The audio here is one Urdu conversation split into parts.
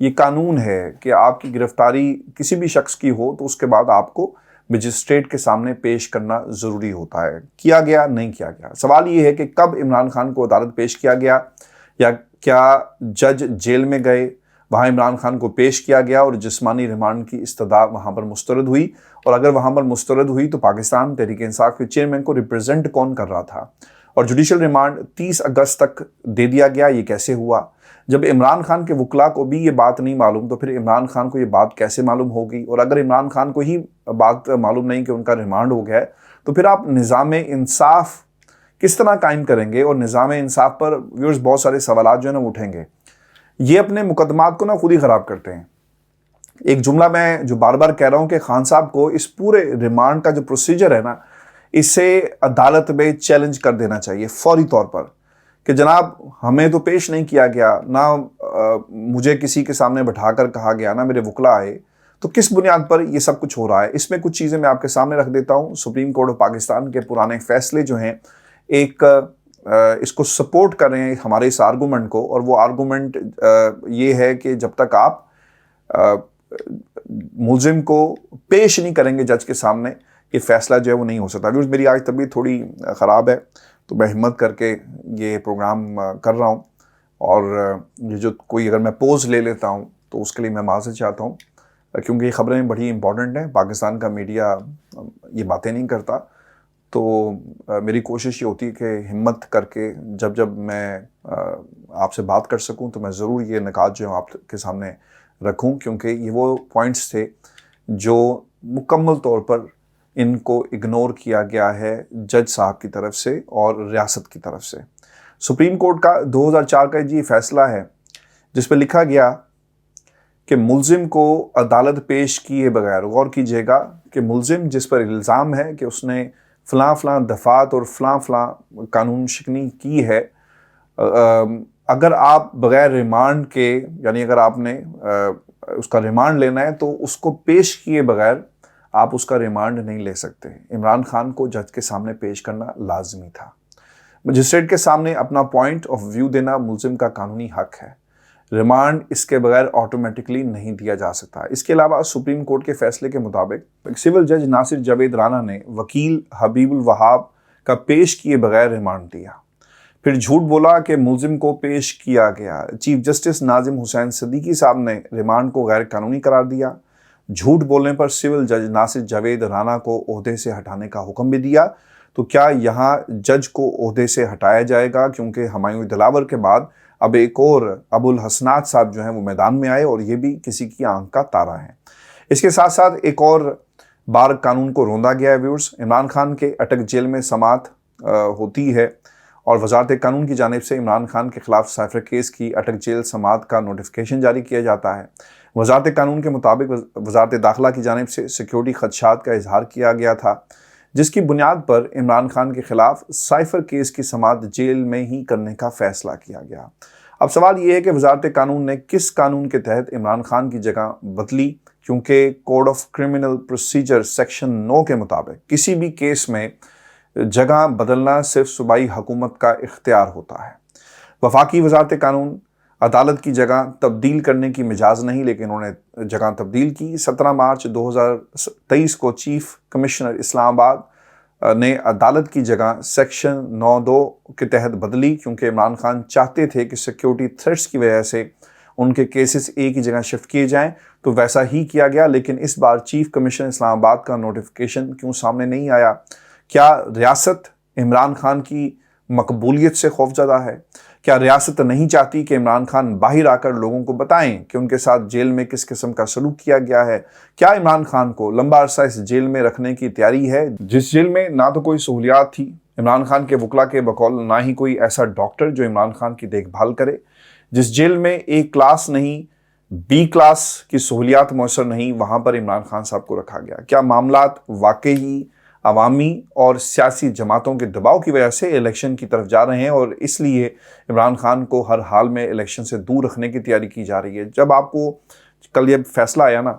یہ قانون ہے کہ آپ کی گرفتاری کسی بھی شخص کی ہو تو اس کے بعد آپ کو مجسٹریٹ کے سامنے پیش کرنا ضروری ہوتا ہے. کیا گیا نہیں کیا گیا. سوال یہ ہے کہ کب عمران خان کو عدالت پیش کیا گیا, یا کیا جج جیل میں گئے, وہاں عمران خان کو پیش کیا گیا اور جسمانی ریمانڈ کی استدعا وہاں پر مسترد ہوئی, اور اگر وہاں پر مسترد ہوئی تو پاکستان تحریک انصاف کے چیئرمین کو ریپرزینٹ کون کر رہا تھا, اور جوڈیشل ریمانڈ 30 اگست تک دے دیا گیا. یہ کیسے ہوا؟ جب عمران خان کے وکلاء کو بھی یہ بات نہیں معلوم تو پھر عمران خان کو یہ بات کیسے معلوم ہوگی؟ اور اگر عمران خان کو ہی بات معلوم نہیں کہ ان کا ریمانڈ ہو گیا ہے تو پھر آپ نظام انصاف کس طرح قائم کریں گے؟ اور نظام انصاف پر ویورز بہت سارے سوالات جو ہے نا اٹھیں گے. یہ اپنے مقدمات کو نا خود ہی خراب کرتے ہیں. ایک جملہ میں جو بار بار کہہ رہا ہوں کہ خان صاحب کو اس پورے ریمانڈ کا جو پروسیجر ہے نا, اسے عدالت میں چیلنج کر دینا چاہیے فوری طور پر کہ جناب ہمیں تو پیش نہیں کیا گیا, نہ مجھے کسی کے سامنے بٹھا کر کہا گیا, نہ میرے وکلا آئے, تو کس بنیاد پر یہ سب کچھ ہو رہا ہے؟ اس میں کچھ چیزیں میں آپ کے سامنے رکھ دیتا ہوں. سپریم کورٹ آف پاکستان کے پرانے فیصلے جو ہیں ایک اس کو سپورٹ کر رہے ہیں ہمارے اس آرگومنٹ کو, اور وہ آرگومنٹ یہ ہے کہ جب تک آپ ملزم کو پیش نہیں کریں گے جج کے سامنے, یہ فیصلہ جو ہے وہ نہیں ہو سکتا. میری آج طبیعت تھوڑی خراب ہے تو میں ہمت کر کے یہ پروگرام کر رہا ہوں, اور یہ جو کوئی اگر میں پوز لے لیتا ہوں تو اس کے لیے میں معذرت چاہتا ہوں, کیونکہ یہ خبریں بڑی امپورٹنٹ ہیں. پاکستان کا میڈیا یہ باتیں نہیں کرتا, تو میری کوشش یہ ہوتی ہے کہ ہمت کر کے جب میں آپ سے بات کر سکوں تو میں ضرور یہ نکات جو آپ کے سامنے رکھوں, کیونکہ یہ وہ پوائنٹس تھے جو مکمل طور پر ان کو اگنور کیا گیا ہے جج صاحب کی طرف سے اور ریاست کی طرف سے. سپریم کورٹ کا 2004 کا یہ فیصلہ ہے جس پہ لکھا گیا کہ ملزم کو عدالت پیش کیے بغیر, غور کیجئے گا کہ ملزم جس پر الزام ہے کہ اس نے فلاں فلاں دفعات اور فلاں فلاں قانون شکنی کی ہے, اگر آپ بغیر ریمانڈ کے, یعنی اگر آپ نے اس کا ریمانڈ لینا ہے تو اس کو پیش کیے بغیر آپ اس کا ریمانڈ نہیں لے سکتے. عمران خان کو جج کے سامنے پیش کرنا لازمی تھا. مجسٹریٹ کے سامنے اپنا پوائنٹ آف ویو دینا ملزم کا قانونی حق ہے. ریمانڈ اس کے بغیر آٹومیٹکلی نہیں دیا جا سکتا. اس کے علاوہ سپریم کورٹ کے فیصلے کے مطابق سول جج ناصر جاوید رانا نے وکیل حبیب الوہاب کا پیش کیے بغیر ریمانڈ دیا, پھر جھوٹ بولا کہ ملزم کو پیش کیا گیا. چیف جسٹس ناظم حسین صدیقی صاحب نے ریمانڈ کو غیر قانونی قرار دیا. جھوٹ بولنے پر سول جج ناصر جاوید رانا کو عہدے سے ہٹانے کا حکم بھی دیا. تو کیا یہاں جج کو عہدے سے ہٹایا جائے گا؟ کیونکہ ہمایوں دلاور کے بعد اب ایک اور ابو الحسنات صاحب جو ہیں وہ میدان میں آئے, اور یہ بھی کسی کی آنکھ کا تارا ہے. اس کے ساتھ ساتھ ایک اور بار قانون کو روندا گیا ہے. ویورز, عمران خان کے اٹک جیل میں سماعت ہوتی ہے, اور وزارت قانون کی جانب سے عمران خان کے خلاف سائفر کیس کی اٹک جیل سماعت کا نوٹیفیکیشن جاری کیا جاتا ہے. وزارت قانون کے مطابق وزارت داخلہ کی جانب سے سیکیورٹی خدشات کا اظہار کیا گیا تھا, جس کی بنیاد پر عمران خان کے خلاف سائفر کیس کی سماعت جیل میں ہی کرنے کا فیصلہ کیا گیا. اب سوال یہ ہے کہ وزارت قانون نے کس قانون کے تحت عمران خان کی جگہ بدلی؟ کیونکہ code of criminal procedure section 9 کے مطابق کسی بھی کیس میں جگہ بدلنا صرف صوبائی حکومت کا اختیار ہوتا ہے. وفاقی وزارت قانون عدالت کی جگہ تبدیل کرنے کی مجاز نہیں, لیکن انہوں نے جگہ تبدیل کی. 17 مارچ 2023 کو چیف کمشنر اسلام آباد نے عدالت کی جگہ سیکشن 9(2) کے تحت بدلی, کیونکہ عمران خان چاہتے تھے کہ سیکیورٹی تھریٹس کی وجہ سے ان کے کیسز ایک ہی جگہ شفٹ کیے جائیں, تو ویسا ہی کیا گیا. لیکن اس بار چیف کمشنر اسلام آباد کا نوٹیفیکیشن کیوں سامنے نہیں آیا؟ کیا ریاست عمران خان کی مقبولیت سے خوفزدہ ہے؟ کیا ریاست نہیں چاہتی کہ عمران خان باہر آ کر لوگوں کو بتائیں کہ ان کے ساتھ جیل میں کس قسم کا سلوک کیا گیا ہے؟ کیا عمران خان کو لمبا عرصہ اس جیل میں رکھنے کی تیاری ہے جس جیل میں نہ تو کوئی سہولیات تھی عمران خان کے وکلا کے بقول, نہ ہی کوئی ایسا ڈاکٹر جو عمران خان کی دیکھ بھال کرے, جس جیل میں A کلاس نہیں B کلاس کی سہولیات میسر نہیں, وہاں پر عمران خان صاحب کو رکھا گیا؟ کیا معاملات واقعی عوامی اور سیاسی جماعتوں کے دباؤ کی وجہ سے الیکشن کی طرف جا رہے ہیں, اور اس لیے عمران خان کو ہر حال میں الیکشن سے دور رکھنے کی تیاری کی جا رہی ہے؟ جب آپ کو کل یہ فیصلہ آیا نا,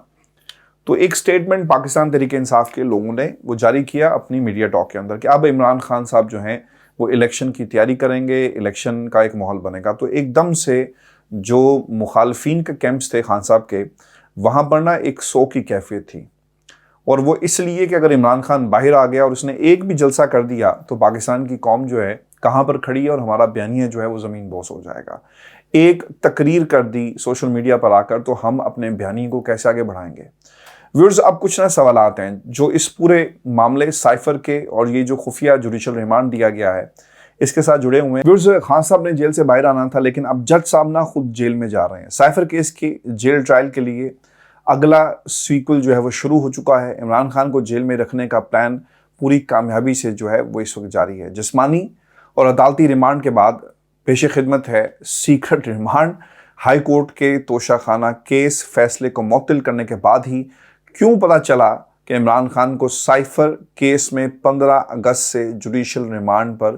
تو ایک سٹیٹمنٹ پاکستان تحریک انصاف کے لوگوں نے وہ جاری کیا اپنی میڈیا ٹاک کے اندر کہ اب عمران خان صاحب جو ہیں وہ الیکشن کی تیاری کریں گے, الیکشن کا ایک ماحول بنے گا. تو ایک دم سے جو مخالفین کے کیمپس تھے خان صاحب کے، وہاں پر نا ایک سو کی کیفیت تھی، اور وہ اس لیے کہ اگر عمران خان باہر آ گیا اور اس نے ایک بھی جلسہ کر دیا تو پاکستان کی قوم جو ہے کہاں پر کھڑی ہے اور ہمارا بیانیہ جو ہے وہ زمین بوس ہو جائے گا۔ ایک تقریر کر دی سوشل میڈیا پر آ کر تو ہم اپنے بیانیے کو کیسے آگے بڑھائیں گے؟ ویورز، اب کچھ نہ سوالات ہیں جو اس پورے معاملے سائفر کے اور یہ جو خفیہ جوڈیشل ریمانڈ دیا گیا ہے اس کے ساتھ جڑے ہوئے ہیں۔ ویورز، خان صاحب نے جیل سے باہر آنا تھا، لیکن اب جج صاحب نہ خود جیل میں جا رہے ہیں۔ سائفر کیس کی جیل ٹرائل کے لیے اگلا سیکول جو ہے وہ شروع ہو چکا ہے۔ عمران خان کو جیل میں رکھنے کا پلان پوری کامیابی سے جو ہے وہ اس وقت جاری ہے۔ جسمانی اور عدالتی ریمانڈ کے بعد پیش خدمت ہے سیکرٹ ریمانڈ۔ ہائی کورٹ کے توشہ خانہ کیس فیصلے کو معطل کرنے کے بعد ہی کیوں پتہ چلا کہ عمران خان کو سائفر کیس میں 15 اگست سے جوڈیشل ریمانڈ پر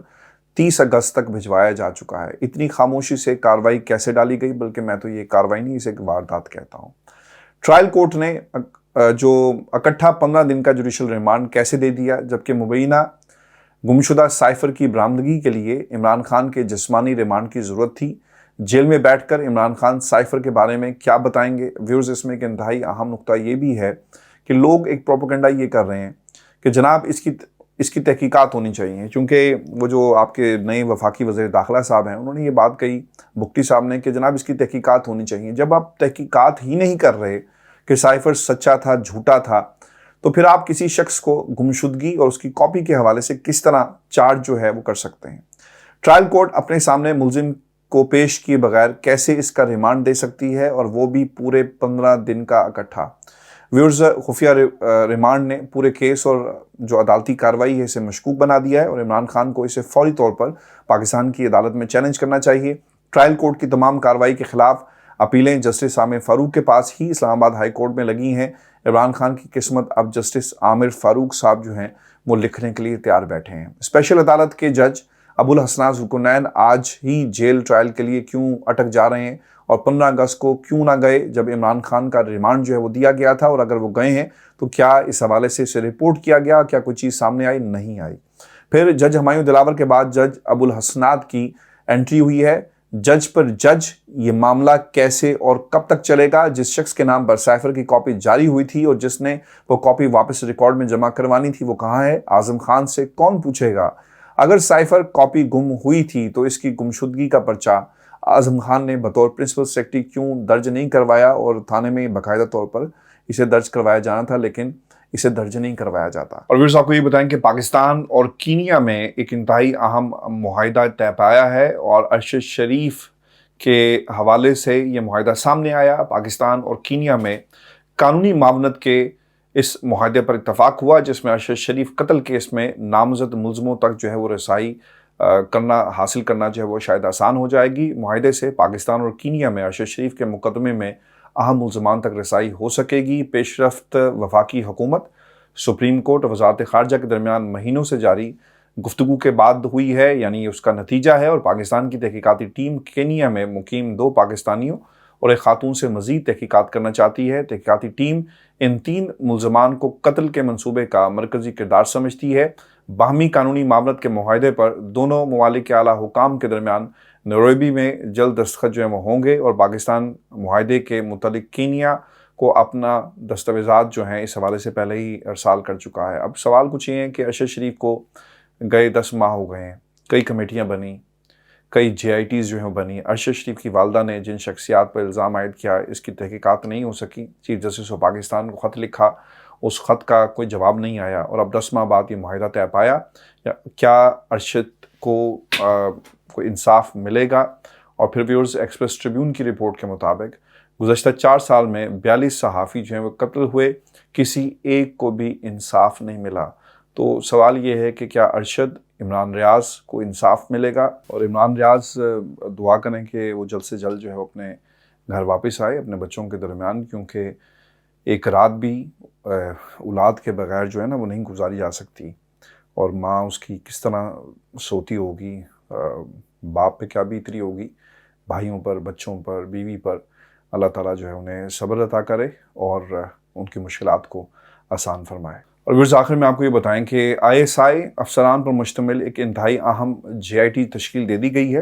30 اگست تک بھجوایا جا چکا ہے؟ اتنی خاموشی سے کارروائی کیسے ڈالی گئی؟ بلکہ میں تو یہ کارروائی نہیں، اسے ایک واردات کہتا ہوں۔ ٹرائل کورٹ نے جو اکٹھا 15 دن کا جوڈیشل ریمانڈ کیسے دے دیا، جبکہ مبینہ گمشدہ سائفر کی برآمدگی کے لیے عمران خان کے جسمانی ریمانڈ کی ضرورت تھی؟ جیل میں بیٹھ کر عمران خان سائفر کے بارے میں کیا بتائیں گے؟ ویورز، اس میں ایک انتہائی اہم نقطہ یہ بھی ہے کہ لوگ ایک پروپیگنڈا یہ کر رہے ہیں کہ جناب اس کی تحقیقات ہونی چاہیے، چونکہ وہ جو آپ کے نئے وفاقی وزیر داخلہ صاحب ہیں انہوں نے یہ بات کہی بگٹی صاحب نے کہ جناب اس کی تحقیقات ہونی چاہیے۔ جب آپ تحقیقات ہی نہیں کر رہے کہ سائفر سچا تھا جھوٹا تھا، تو پھر آپ کسی شخص کو گمشدگی اور اس کی کاپی کے حوالے سے کس طرح چارج جو ہے وہ کر سکتے ہیں؟ ٹرائل کورٹ اپنے سامنے ملزم کو پیش کیے بغیر کیسے اس کا ریمانڈ دے سکتی ہے، اور وہ بھی پورے 15 دن کا اکٹھا؟ ویورز، خفیہ ریمانڈ نے پورے کیس اور جو عدالتی کارروائی ہے اسے مشکوک بنا دیا ہے، اور عمران خان کو اسے فوری طور پر پاکستان کی عدالت میں چیلنج کرنا چاہیے۔ ٹرائل کورٹ کی تمام کارروائی کے خلاف اپیلیں جسٹس عامر فاروق کے پاس ہی اسلام آباد ہائی کورٹ میں لگی ہیں۔ عمران خان کی قسمت اب جسٹس عامر فاروق صاحب جو ہیں وہ لکھنے کے لیے تیار بیٹھے ہیں۔ اسپیشل عدالت کے جج ابو الحسنات ذوالقرنین آج ہی جیل ٹرائل کے لیے کیوں اٹک جا رہے ہیں، اور 15 اگست کو کیوں نہ گئے جب عمران خان کا ریمانڈ جو ہے وہ دیا گیا تھا؟ اور اگر وہ گئے ہیں تو کیا اس حوالے سے اسے رپورٹ کیا گیا؟ کیا کوئی چیز سامنے آئی؟ نہیں آئی۔ پھر جج ہمایوں دلاور کے بعد جج ابو الحسنات کی انٹری ہوئی ہے۔ جج پر جج، یہ معاملہ کیسے اور کب تک چلے گا؟ جس شخص کے نام پر سائفر کی کاپی جاری ہوئی تھی اور جس نے وہ کاپی واپس ریکارڈ میں جمع کروانی تھی، وہ کہاں ہے؟ اعظم خان سے کون پوچھے گا؟ اگر سائفر کاپی گم ہوئی تھی تو اس کی گمشدگی کا پرچہ اعظم خان نے بطور پرنسپل سیکرٹری کیوں درج نہیں کروایا؟ اور تھانے میں باقاعدہ طور پر اسے درج کروایا جانا تھا، لیکن اسے درج نہیں کروایا جاتا۔ اور ویورز، آپ کو یہ بتائیں کہ پاکستان اور کینیا میں ایک انتہائی اہم معاہدہ طے پایا ہے، اور ارشد شریف کے حوالے سے یہ معاہدہ سامنے آیا۔ پاکستان اور کینیا میں قانونی معاونت کے اس معاہدے پر اتفاق ہوا، جس میں ارشد شریف قتل کیس میں نامزد ملزموں تک جو ہے وہ رسائی حاصل کرنا جو ہے وہ شاید آسان ہو جائے گی۔ معاہدے سے پاکستان اور کینیا میں ارشد شریف کے مقدمے میں اہم ملزمان تک رسائی ہو سکے گی۔ پیش رفت وفاقی حکومت، سپریم کورٹ اور وزارت خارجہ کے درمیان مہینوں سے جاری گفتگو کے بعد ہوئی ہے، یعنی اس کا نتیجہ ہے، اور پاکستان کی تحقیقاتی ٹیم کینیا میں مقیم 2 پاکستانیوں اور ایک خاتون سے مزید تحقیقات کرنا چاہتی ہے۔ تحقیقاتی ٹیم ان 3 ملزمان کو قتل کے منصوبے کا مرکزی کردار سمجھتی ہے۔ باہمی قانونی معاونت کے معاہدے پر دونوں ممالک کے اعلیٰ حکام کے درمیان نیروبی میں جلد دستخط جو ہے وہ ہوں گے، اور پاکستان معاہدے کے متعلق کینیا کو اپنا دستاویزات جو ہیں اس حوالے سے پہلے ہی ارسال کر چکا ہے۔ اب سوال کچھ یہ ہے کہ ارشد شریف کو گئے 10 ماہ ہو گئے ہیں، کئی کمیٹیاں بنی، کئی JITs جو ہیں بنی۔ ارشد شریف کی والدہ نے جن شخصیات پر الزام عائد کیا اس کی تحقیقات نہیں ہو سکی۔ چیف جسٹس آف پاکستان کو خط لکھا، اس خط کا کوئی جواب نہیں آیا، اور اب 10 ماہ بعد یہ معاہدہ طے پایا۔ کیا ارشد کو کوئی انصاف ملے گا؟ اور پھر ویورز، ایکسپریس ٹریبیون کی رپورٹ کے مطابق گزشتہ 4 سال میں 42 صحافی جو ہیں وہ قتل ہوئے، کسی ایک کو بھی انصاف نہیں ملا۔ تو سوال یہ ہے کہ کیا ارشد، عمران ریاض کو انصاف ملے گا؟ اور عمران ریاض دعا کریں کہ وہ جلد سے جلد جو ہے اپنے گھر واپس آئے اپنے بچوں کے درمیان، کیونکہ ایک رات بھی اولاد کے بغیر جو ہے نا وہ نہیں گزاری جا سکتی، اور ماں اس کی کس طرح سوتی ہوگی، باپ پہ کیا بیت رہی ہوگی، بھائیوں پر، بچوں پر، بیوی پر۔ اللہ تعالیٰ جو ہے انہیں صبر عطا کرے اور ان کی مشکلات کو آسان فرمائے۔ اور ویورز، آخر میں آپ کو یہ بتائیں کہ ISI افسران پر مشتمل ایک انتہائی اہم JIT تشکیل دے دی گئی ہے۔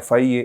FIA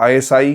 ISI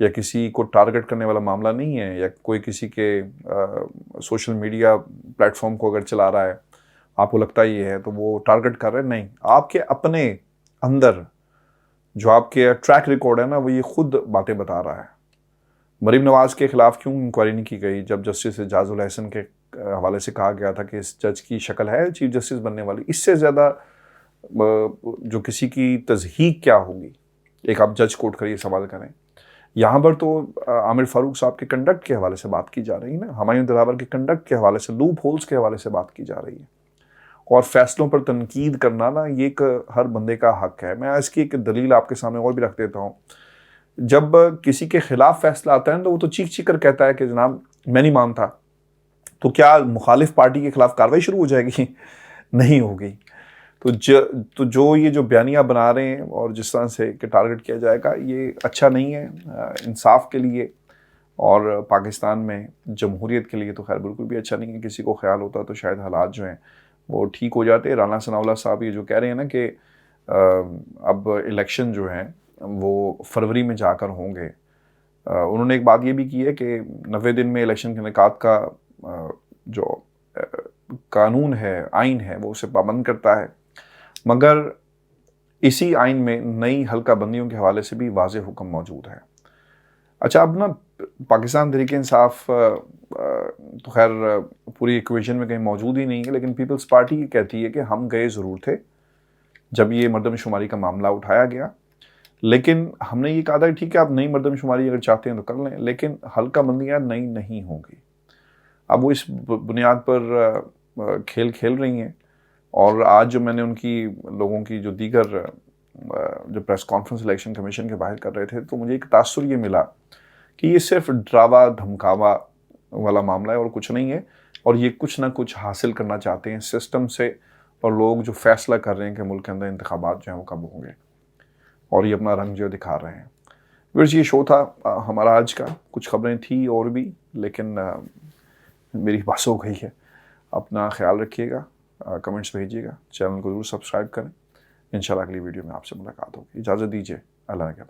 یا کسی کو ٹارگٹ کرنے والا معاملہ نہیں ہے، یا کوئی کسی کے سوشل میڈیا پلیٹ فارم کو اگر چلا رہا ہے آپ کو لگتا یہ ہے تو وہ ٹارگٹ کر رہے ہیں. نہیں، آپ کے اپنے اندر جو آپ کے ٹریک ریکارڈ ہے نا وہ یہ خود باتیں بتا رہا ہے. مریم نواز کے خلاف کیوں انکوائری نہیں کی گئی جب جسٹس اعجاز الحسن کے حوالے سے کہا گیا تھا کہ اس جج کی شکل ہے چیف جسٹس بننے والی؟ اس سے زیادہ جو کسی کی تضحیق کیا ہوگی، ایک آپ جج کوٹ کریے سوال کریں. یہاں پر تو عامر فاروق صاحب کے کنڈکٹ کے حوالے سے بات کی جا رہی ہے نا، ہمایوں دلاور کے کنڈکٹ کے حوالے سے، لوپ ہولز کے حوالے سے بات کی جا رہی ہے. اور فیصلوں پر تنقید کرنا نا یہ ایک ہر بندے کا حق ہے. میں اس کی ایک دلیل آپ کے سامنے اور بھی رکھ دیتا ہوں. جب کسی کے خلاف فیصلہ آتا ہے تو وہ تو چیخ چیخ کر کہتا ہے کہ جناب میں نہیں مانتا. تو کیا مخالف پارٹی کے خلاف کارروائی شروع ہو جائے گی؟ نہیں ہوگی. تو جو بیانیہ بنا رہے ہیں اور جس طرح سے کہ ٹارگٹ کیا جائے گا یہ اچھا نہیں ہے انصاف کے لیے اور پاکستان میں جمہوریت کے لیے تو خیر بالکل بھی اچھا نہیں ہے. کسی کو خیال ہوتا تو شاید حالات جو ہیں وہ ٹھیک ہو جاتے. رانا ثناءاللہ صاحب یہ جو کہہ رہے ہیں نا کہ اب الیکشن جو ہیں وہ فروری میں جا کر ہوں گے، انہوں نے ایک بات یہ بھی کی ہے کہ 90 دن میں الیکشن کے انعقاد کا جو قانون ہے، آئین ہے، وہ اسے پابند کرتا ہے، مگر اسی آئین میں نئی حلقہ بندیوں کے حوالے سے بھی واضح حکم موجود ہے. اچھا اب نا پاکستان تحریک انصاف تو خیر پوری ایکویشن میں کہیں موجود ہی نہیں ہے، لیکن پیپلز پارٹی یہ کہتی ہے کہ ہم گئے ضرور تھے جب یہ مردم شماری کا معاملہ اٹھایا گیا، لیکن ہم نے یہ کہا تھا کہ ٹھیک ہے آپ نئی مردم شماری اگر چاہتے ہیں تو کر لیں، لیکن حلقہ بندیاں نئی نہیں ہوں گی. اب وہ اس بنیاد پر کھیل کھیل رہی ہیں. اور آج جو میں نے ان کی لوگوں کی جو دیگر جو پریس کانفرنس الیکشن کمیشن کے باہر کر رہے تھے تو مجھے ایک تاثر یہ ملا کہ یہ صرف ڈراوا دھمکاوا والا معاملہ ہے اور کچھ نہیں ہے، اور یہ کچھ نہ کچھ حاصل کرنا چاہتے ہیں سسٹم سے، اور لوگ جو فیصلہ کر رہے ہیں کہ ملک کے اندر انتخابات جو ہیں وہ کب ہوں گے، اور یہ اپنا رنگ جو دکھا رہے ہیں. یہ شو تھا ہمارا آج کا. کچھ خبریں تھیں اور بھی، لیکن میری بس ہو گئی ہے. اپنا خیال رکھیے گا، کمنٹس بھیجیے گا، چینل کو ضرور سبسکرائب کریں. انشاءاللہ اگلی ویڈیو میں آپ سے ملاقات ہوگی. اجازت دیجیے، اللہ نے